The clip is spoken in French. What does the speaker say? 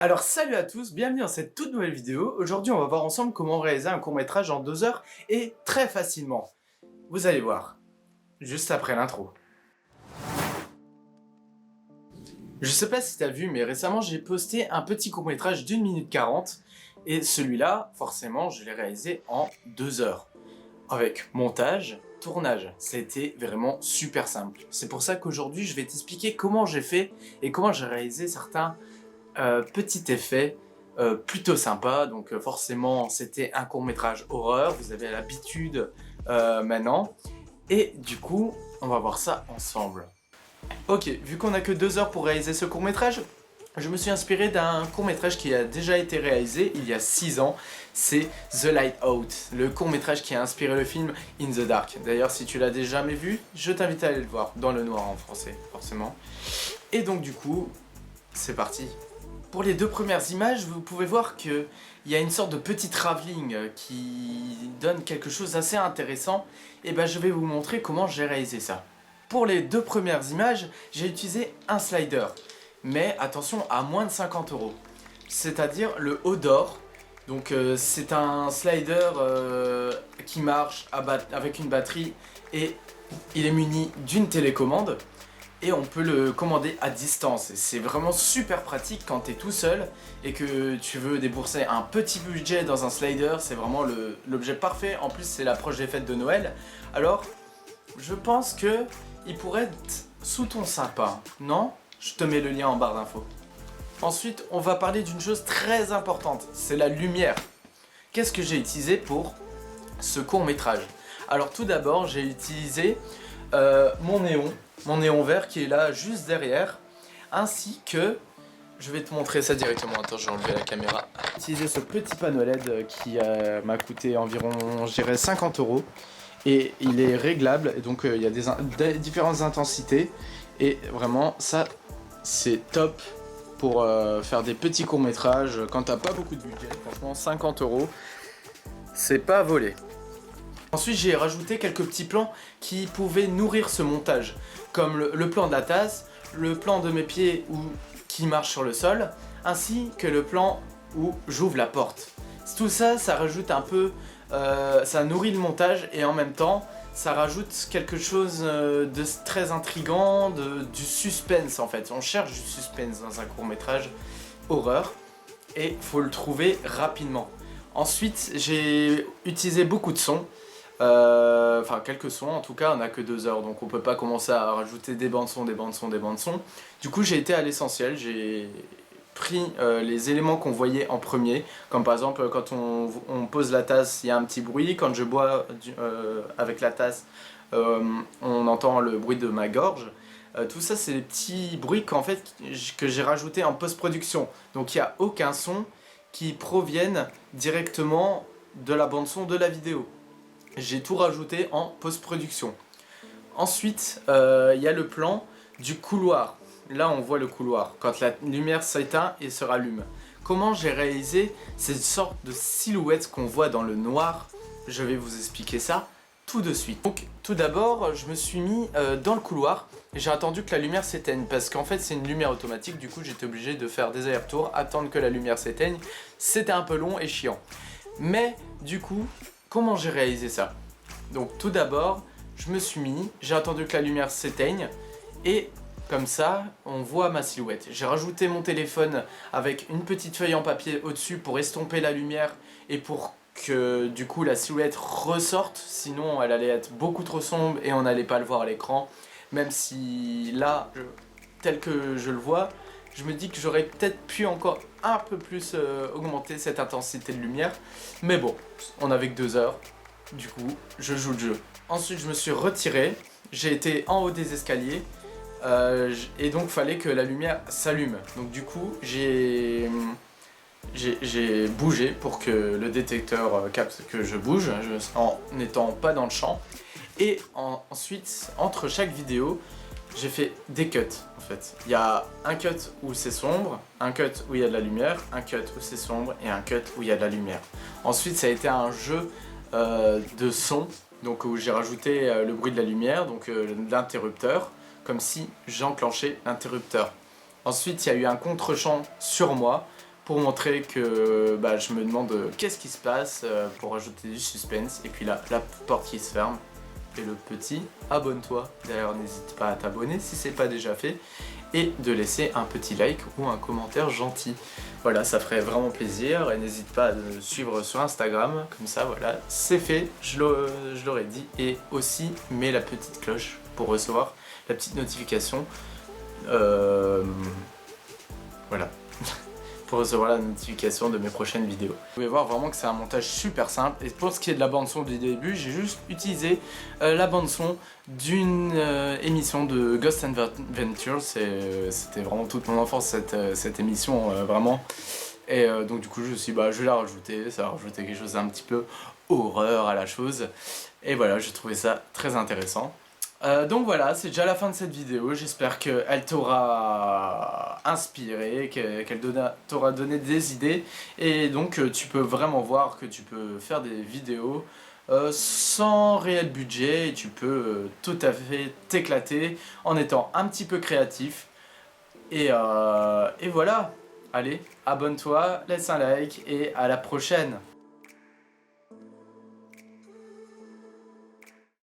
Alors salut à tous, bienvenue dans cette toute nouvelle vidéo. Aujourd'hui on va voir ensemble comment réaliser un court-métrage en 2 heures et très facilement. Vous allez voir, juste après l'intro. Je sais pas si t'as vu mais récemment j'ai posté un petit court-métrage d'1 minute 40 et celui-là, forcément, je l'ai réalisé en 2 heures. Avec montage, tournage, c'était vraiment super simple. C'est pour ça qu'aujourd'hui je vais t'expliquer comment j'ai fait et comment j'ai réalisé certains petit effet plutôt sympa, donc forcément c'était un court-métrage horreur, vous avez l'habitude maintenant, et du coup on va voir ça ensemble. Ok, vu qu'on a que 2 heures pour réaliser ce court-métrage, je me suis inspiré d'un court-métrage qui a déjà été réalisé il y a 6 ans, c'est The Lighthouse, le court-métrage qui a inspiré le film In the Dark. D'ailleurs si tu l'as déjà jamais vu, je t'invite à aller le voir, dans le noir en français, forcément. Et donc du coup, c'est parti. Pour les deux premières images, vous pouvez voir qu'il y a une sorte de petit travelling qui donne quelque chose d'assez intéressant. Et ben je vais vous montrer comment j'ai réalisé ça. Pour les deux premières images, j'ai utilisé un slider. Mais attention, à moins de 50 euros. C'est-à-dire le haut d'or. Donc c'est un slider qui marche avec une batterie et il est muni d'une télécommande et on peut le commander à distance. C'est vraiment super pratique quand tu es tout seul et que tu veux débourser un petit budget dans un slider. C'est vraiment l'objet parfait. En plus, c'est l'approche des fêtes de Noël. Alors, je pense que il pourrait être sous ton sapin, non? Je te mets le lien en barre d'infos. Ensuite, on va parler d'une chose très importante, c'est la lumière. Qu'est-ce que j'ai utilisé pour ce court métrage? Alors tout d'abord, j'ai utilisé mon néon vert qui est là juste derrière, ainsi que, je vais te montrer ça directement, attends je vais enlever la caméra. J'ai utilisé ce petit panneau LED qui m'a coûté environ, je dirais 50 euros, et il est réglable, et donc il y a des différentes intensités, et vraiment ça c'est top pour faire des petits courts métrages quand t'as pas beaucoup de budget. Franchement 50 euros, c'est pas à voler. Ensuite, j'ai rajouté quelques petits plans qui pouvaient nourrir ce montage, comme le plan de la tasse, le plan de mes pieds qui marchent sur le sol, ainsi que le plan où j'ouvre la porte. Tout ça, ça rajoute un peu, ça nourrit le montage et en même temps, ça rajoute quelque chose de très intriguant, du suspense en fait. On cherche du suspense dans un court-métrage horreur et faut le trouver rapidement. Ensuite, j'ai utilisé beaucoup de sons. Enfin quelques sons, en tout cas on n'a que 2 heures donc on peut pas commencer à rajouter des bandes son, des bandes son, des bandes son. Du coup j'ai été à l'essentiel, j'ai pris les éléments qu'on voyait en premier, comme par exemple quand on pose la tasse il y a un petit bruit, quand je bois avec la tasse on entend le bruit de ma gorge. Tout ça c'est des petits bruits qu'en fait que j'ai rajouté en post-production, donc il n'y a aucun son qui provienne directement de la bande son de la vidéo. J'ai tout rajouté en post-production. Ensuite, il y a le plan du couloir. Là, on voit le couloir, quand la lumière s'éteint et se rallume. Comment j'ai réalisé cette sorte de silhouette qu'on voit dans le noir? Je vais vous expliquer ça tout de suite. Donc, tout d'abord, je me suis mis dans le couloir et j'ai attendu que la lumière s'éteigne parce qu'en fait, c'est une lumière automatique. Du coup, j'étais obligé de faire des allers-retours, attendre que la lumière s'éteigne. C'était un peu long et chiant. Mais, du coup, comment j'ai réalisé ça? Donc tout d'abord, j'ai attendu que la lumière s'éteigne et comme ça, on voit ma silhouette. J'ai rajouté mon téléphone avec une petite feuille en papier au-dessus pour estomper la lumière et pour que du coup la silhouette ressorte, sinon elle allait être beaucoup trop sombre et on n'allait pas le voir à l'écran. Même si là, tel que je le vois, je me dis que j'aurais peut-être pu encore un peu plus augmenter cette intensité de lumière. Mais bon, on avait que 2 heures, du coup, je joue le jeu. Ensuite, je me suis retiré, j'ai été en haut des escaliers, et donc fallait que la lumière s'allume. Donc du coup, j'ai bougé pour que le détecteur capte que je bouge, en n'étant pas dans le champ. Et ensuite, entre chaque vidéo, j'ai fait des cuts en fait. Il y a un cut où c'est sombre, un cut où il y a de la lumière, un cut où c'est sombre et un cut où il y a de la lumière. Ensuite ça a été un jeu de son, donc où j'ai rajouté le bruit de la lumière, donc l'interrupteur, comme si j'enclenchais l'interrupteur. Ensuite il y a eu un contre-champ sur moi pour montrer que je me demande qu'est-ce qui se passe pour ajouter du suspense. Et puis là, la porte qui se ferme et le petit abonne-toi. D'ailleurs, n'hésite pas à t'abonner si c'est pas déjà fait et de laisser un petit like ou un commentaire gentil. Voilà, ça ferait vraiment plaisir et n'hésite pas à me suivre sur Instagram, comme ça voilà, c'est fait, je l'aurais dit. Et aussi, mets la petite cloche pour recevoir la petite notification. Voilà. Pour recevoir la notification de mes prochaines vidéos. Vous pouvez voir vraiment que c'est un montage super simple. Et pour ce qui est de la bande son du début, j'ai juste utilisé la bande son d'une émission de Ghost Adventures. C'était vraiment toute mon enfance cette émission, vraiment. Et donc du coup je me suis dit je vais la rajouter, ça va rajouter quelque chose d'un petit peu horreur à la chose. Et voilà, j'ai trouvé ça très intéressant. Donc voilà, c'est déjà la fin de cette vidéo, j'espère qu'elle t'aura inspiré, qu'elle t'aura donné des idées. Et donc tu peux vraiment voir que tu peux faire des vidéos sans réel budget et tu peux tout à fait t'éclater en étant un petit peu créatif. Et voilà, allez, abonne-toi, laisse un like et à la prochaine.